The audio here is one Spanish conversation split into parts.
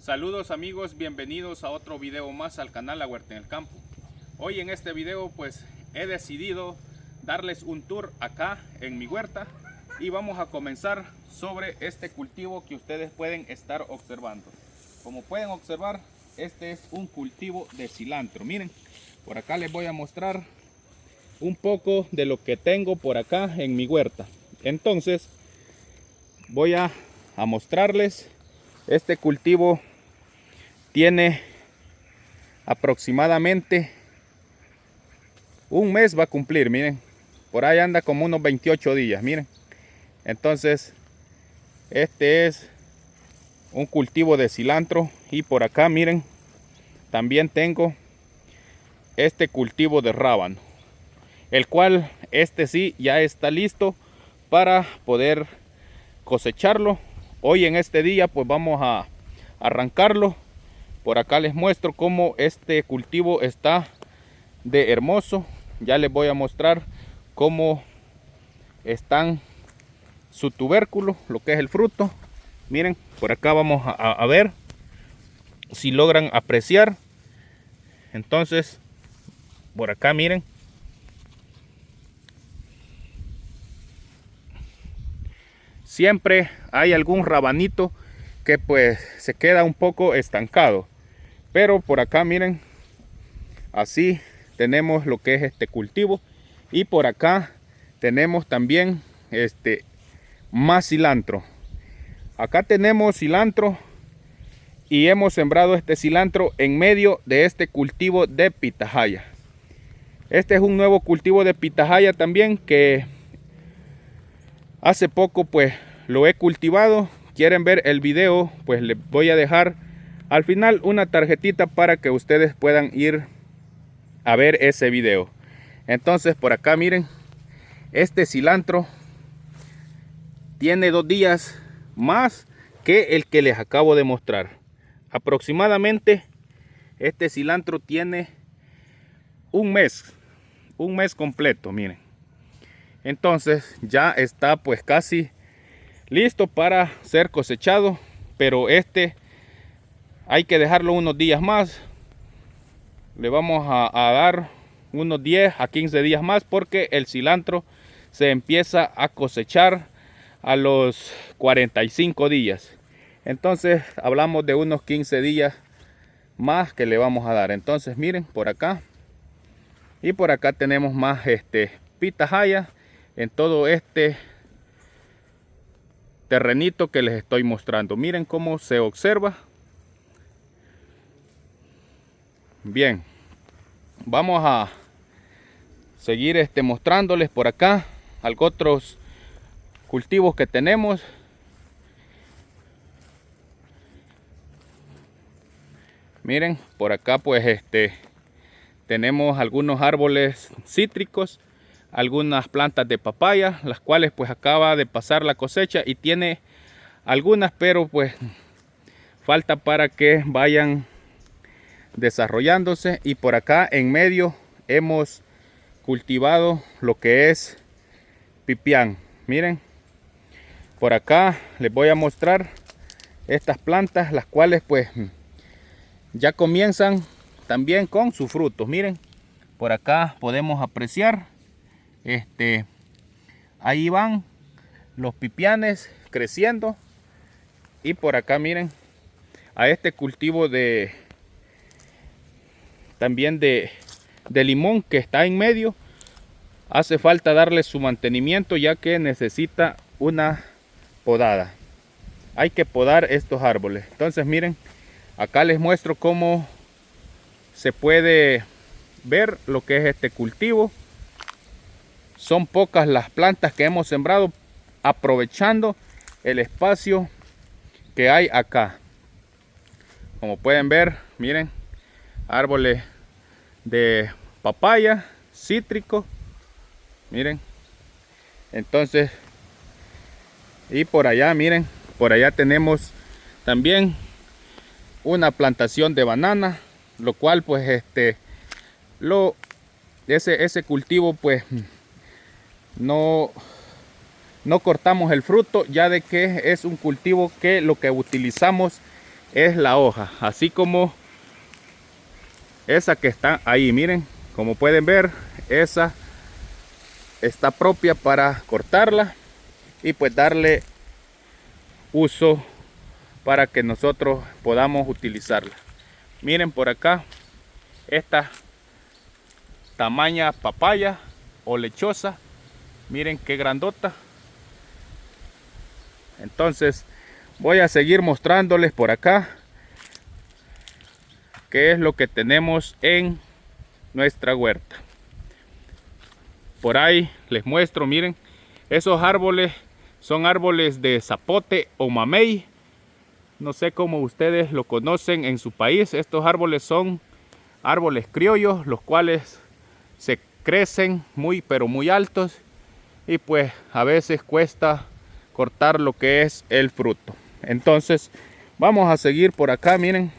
Saludos amigos, bienvenidos a otro video más al canal La Huerta en el Campo. Hoy en este video pues he decidido darles un tour acá en mi huerta y vamos a comenzar sobre este cultivo que ustedes pueden estar observando. Como pueden observar, este es un cultivo de cilantro. Miren, por acá les voy a mostrar un poco de lo que tengo por acá en mi huerta. Entonces voy a mostrarles este cultivo. Tiene aproximadamente un mes, va a cumplir, miren. Por ahí anda como unos 28 días, miren. Entonces, este es un cultivo de cilantro. Y por acá, miren, también tengo este cultivo de rábano. El cual, este sí, ya está listo para poder cosecharlo. Hoy en este día, pues vamos a arrancarlo. Por acá les muestro cómo este cultivo está de hermoso. Ya les voy a mostrar cómo están su tubérculo, lo que es el fruto. Miren, por acá vamos a ver si logran apreciar. Entonces, por acá miren. Siempre hay algún rabanito que pues se queda un poco estancado. Pero por acá miren, así tenemos lo que es este cultivo. Y por acá tenemos también más cilantro. Acá tenemos cilantro y hemos sembrado este cilantro en medio de este cultivo de pitahaya. Este es un nuevo cultivo de pitahaya también que hace poco pues lo he cultivado. Quieren ver el video, pues les voy a dejar al final una tarjetita para que ustedes puedan ir a ver ese video. Entonces por acá miren, este cilantro tiene 2 días más que el que les acabo de mostrar. Aproximadamente este cilantro tiene un mes completo, miren. Entonces ya está pues casi listo para ser cosechado, pero hay que dejarlo unos días más. Le vamos a dar unos 10 a 15 días más porque el cilantro se empieza a cosechar a los 45 días. Entonces hablamos de unos 15 días más que le vamos a dar. Entonces miren por acá. Y por acá tenemos más pitahaya en todo este terrenito que les estoy mostrando. Miren cómo se observa. Bien, vamos a seguir mostrándoles por acá otros cultivos que tenemos. Miren, por acá pues tenemos algunos árboles cítricos, algunas plantas de papaya, las cuales pues acaba de pasar la cosecha y tiene algunas, pero pues falta para que vayan desarrollándose. Y por acá en medio hemos cultivado lo que es pipián. Miren, por acá les voy a mostrar estas plantas, las cuales pues ya comienzan también con sus frutos. Miren, por acá podemos apreciar ahí van los pipianes creciendo. Y por acá miren a este cultivo también de limón que está en medio. Hace falta darle su mantenimiento ya que necesita una podada. Hay que podar estos árboles. Entonces miren, acá les muestro cómo se puede ver lo que es este cultivo. Son pocas las plantas que hemos sembrado, aprovechando el espacio que hay acá. Como pueden ver, miren, árboles de papaya, cítrico. Miren, entonces, y por allá, miren, por allá tenemos también una plantación de banana, lo cual pues ese cultivo pues no cortamos el fruto, ya de que es un cultivo que lo que utilizamos es la hoja, así como esa que está ahí. Miren, como pueden ver, esa está propia para cortarla y pues darle uso para que nosotros podamos utilizarla. Miren por acá, esta tamaña papaya o lechosa, miren qué grandota. Entonces voy a seguir mostrándoles por acá qué es lo que tenemos en nuestra huerta. Por ahí les muestro, miren, esos árboles son árboles de zapote o mamey. No sé cómo ustedes lo conocen en su país. Estos árboles son árboles criollos, los cuales se crecen muy pero muy altos y pues a veces cuesta cortar lo que es el fruto. Entonces vamos a seguir por acá. Miren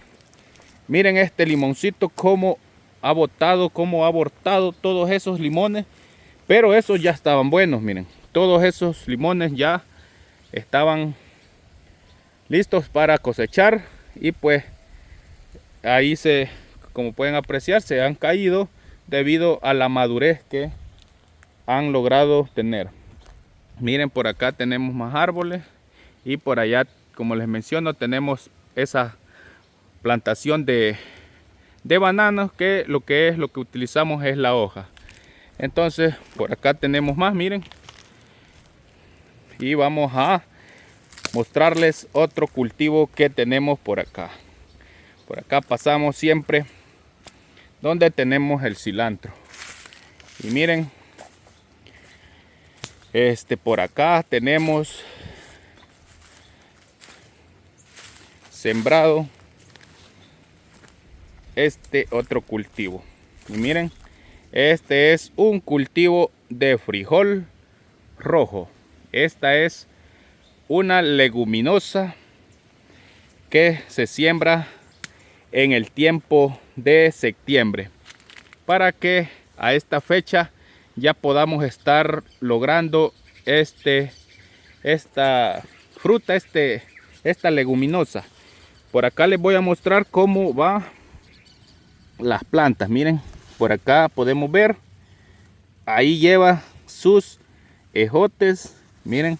este limoncito cómo ha botado, cómo ha abortado todos esos limones, pero esos ya estaban buenos. Miren, todos esos limones ya estaban listos para cosechar y pues ahí como pueden apreciar, se han caído debido a la madurez que han logrado tener. Miren, por acá tenemos más árboles y por allá, como les menciono, tenemos esa plantación de bananos, que lo que utilizamos es la hoja. Entonces por acá tenemos más, miren, y vamos a mostrarles otro cultivo que tenemos por acá. Por acá pasamos siempre donde tenemos el cilantro. Y miren, por acá tenemos sembrado este otro cultivo. Y miren, este es un cultivo de frijol rojo. Esta es una leguminosa que se siembra en el tiempo de septiembre, para que a esta fecha ya podamos estar logrando esta fruta, esta leguminosa. Por acá les voy a mostrar cómo va las plantas. Miren, por acá podemos ver, ahí lleva sus ejotes. Miren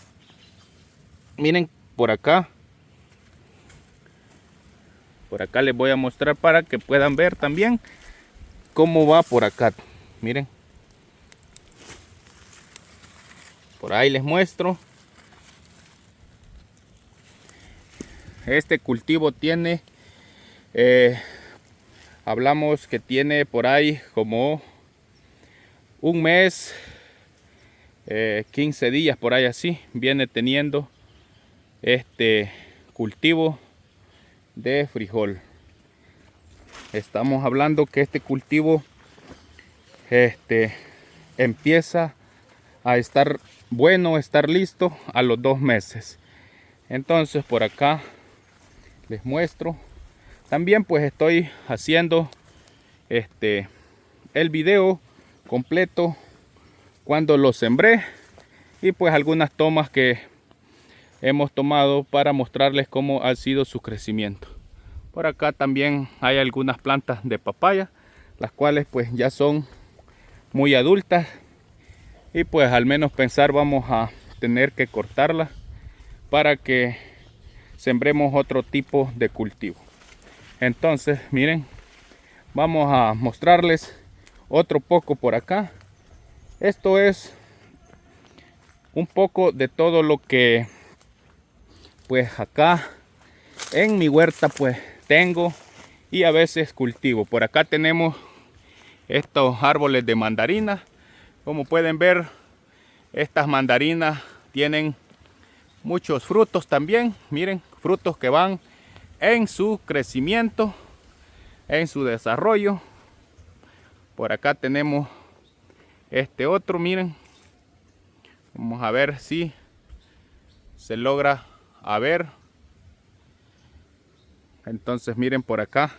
por acá les voy a mostrar para que puedan ver también cómo va por acá. Miren, por ahí les muestro. Este cultivo tiene, hablamos que tiene por ahí como un mes, 15 días por ahí, así viene teniendo este cultivo de frijol. Estamos hablando que este cultivo empieza a estar bueno, estar listo a los 2 meses. Entonces por acá les muestro. También pues estoy haciendo el video completo cuando lo sembré y pues algunas tomas que hemos tomado para mostrarles cómo ha sido su crecimiento. Por acá también hay algunas plantas de papaya, las cuales pues ya son muy adultas y pues al menos pensar vamos a tener que cortarlas para que sembremos otro tipo de cultivo. Entonces miren, vamos a mostrarles otro poco por acá. Esto es un poco de todo lo que pues acá en mi huerta pues tengo y a veces cultivo. Por acá tenemos estos árboles de mandarina. Como pueden ver, estas mandarinas tienen muchos frutos también. Miren, frutos que van en su crecimiento, en su desarrollo. Por acá tenemos este otro, miren. Vamos a ver si se logra a ver. Entonces miren por acá,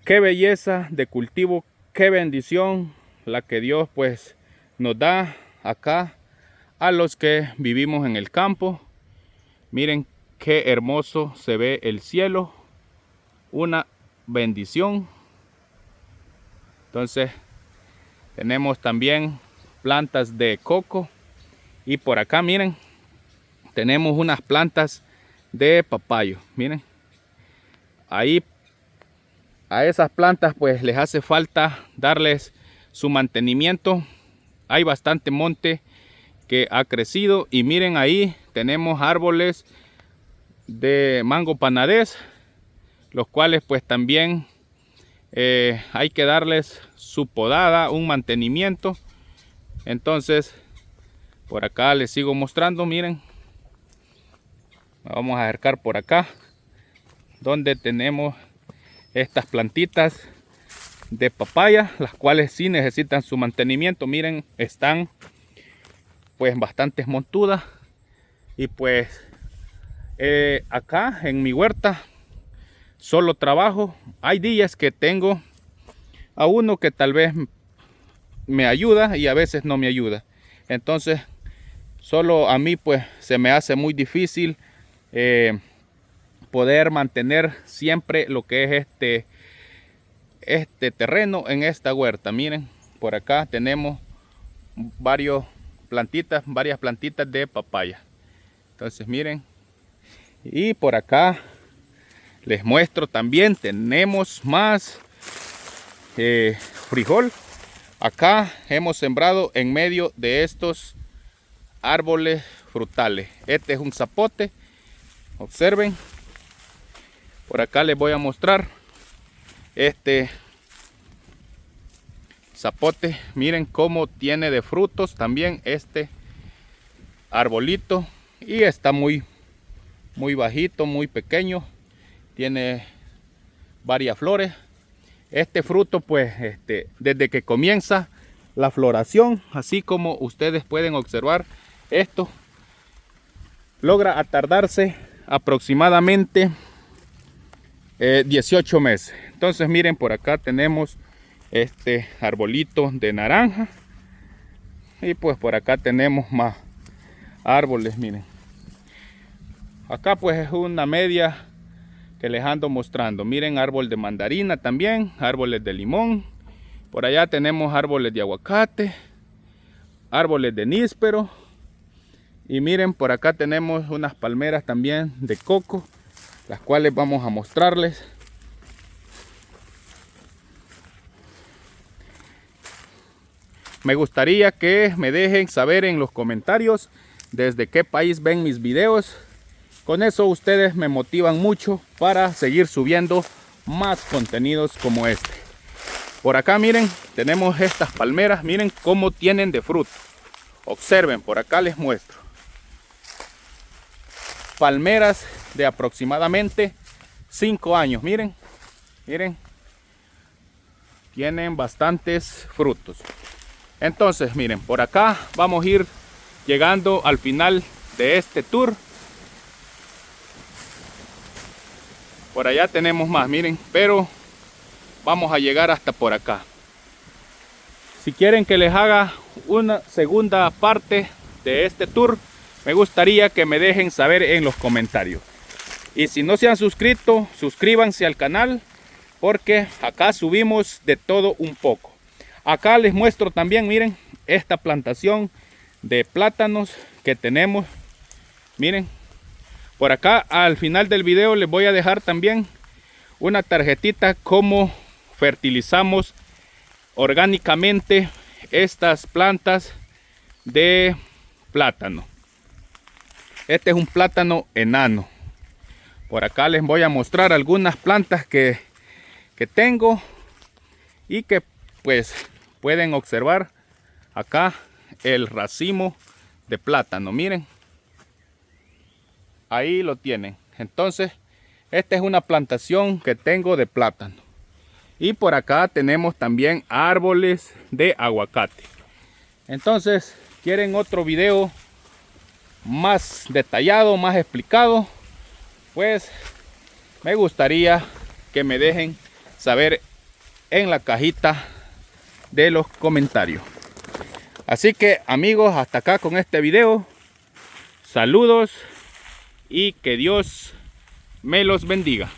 qué belleza de cultivo, qué bendición la que Dios pues nos da acá a los que vivimos en el campo. Miren qué hermoso se ve el cielo. Una bendición. Entonces tenemos también plantas de coco. Y por acá miren, tenemos unas plantas de papayo. Miren, ahí a esas plantas pues les hace falta darles su mantenimiento. Hay bastante monte que ha crecido. Y miren, ahí tenemos árboles de mango panadés, los cuales pues también hay que darles su podada, un mantenimiento. Entonces por acá les sigo mostrando. Miren, vamos a acercar por acá donde tenemos estas plantitas de papaya, las cuales sí necesitan su mantenimiento. Miren, están pues bastante montudas. Y pues acá en mi huerta solo trabajo. Hay días que tengo a uno que tal vez me ayuda y a veces no me ayuda. Entonces solo a mí pues se me hace muy difícil poder mantener siempre lo que es este terreno en esta huerta. Miren, por acá tenemos varias plantitas de papaya. Entonces miren, y por acá les muestro también, tenemos más frijol. Acá hemos sembrado en medio de estos árboles frutales. Este es un zapote, observen. Por acá les voy a mostrar este zapote. Miren cómo tiene de frutos también este arbolito. Y está muy bajito, muy pequeño. Tiene varias flores. Este fruto pues desde que comienza la floración, así como ustedes pueden observar, esto logra tardarse aproximadamente 18 meses. Entonces miren, por acá tenemos este arbolito de naranja. Y pues por acá tenemos más árboles. Miren, acá pues es una media que les ando mostrando. Miren, árbol de mandarina también, árboles de limón. Por allá tenemos árboles de aguacate, árboles de níspero. Y miren, por acá tenemos unas palmeras también de coco, las cuales vamos a mostrarles. Me gustaría que me dejen saber en los comentarios desde qué país ven mis videos. Con eso ustedes me motivan mucho para seguir subiendo más contenidos como este. Por acá miren, tenemos estas palmeras. Miren cómo tienen de fruto. Observen, por acá les muestro. Palmeras de aproximadamente 5 años. Miren, miren. Tienen bastantes frutos. Entonces miren, por acá vamos a ir llegando al final de este tour. Por allá tenemos más, miren, pero vamos a llegar hasta por acá. Si quieren que les haga una segunda parte de este tour, me gustaría que me dejen saber en los comentarios. Y si no se han suscrito, suscríbanse al canal, porque acá subimos de todo un poco. Acá les muestro también, miren, esta plantación de plátanos que tenemos. Miren, por acá al final del video les voy a dejar también una tarjetita cómo fertilizamos orgánicamente estas plantas de plátano. Este es un plátano enano. Por acá les voy a mostrar algunas plantas que tengo y que pues pueden observar acá el racimo de plátano. Miren, ahí lo tienen. Entonces esta es una plantación que tengo de plátano. Y por acá tenemos también árboles de aguacate. Entonces, ¿quieren otro video más detallado, más explicado? Pues me gustaría que me dejen saber en la cajita de los comentarios. Así que amigos, hasta acá con este video. Saludos y que Dios me los bendiga.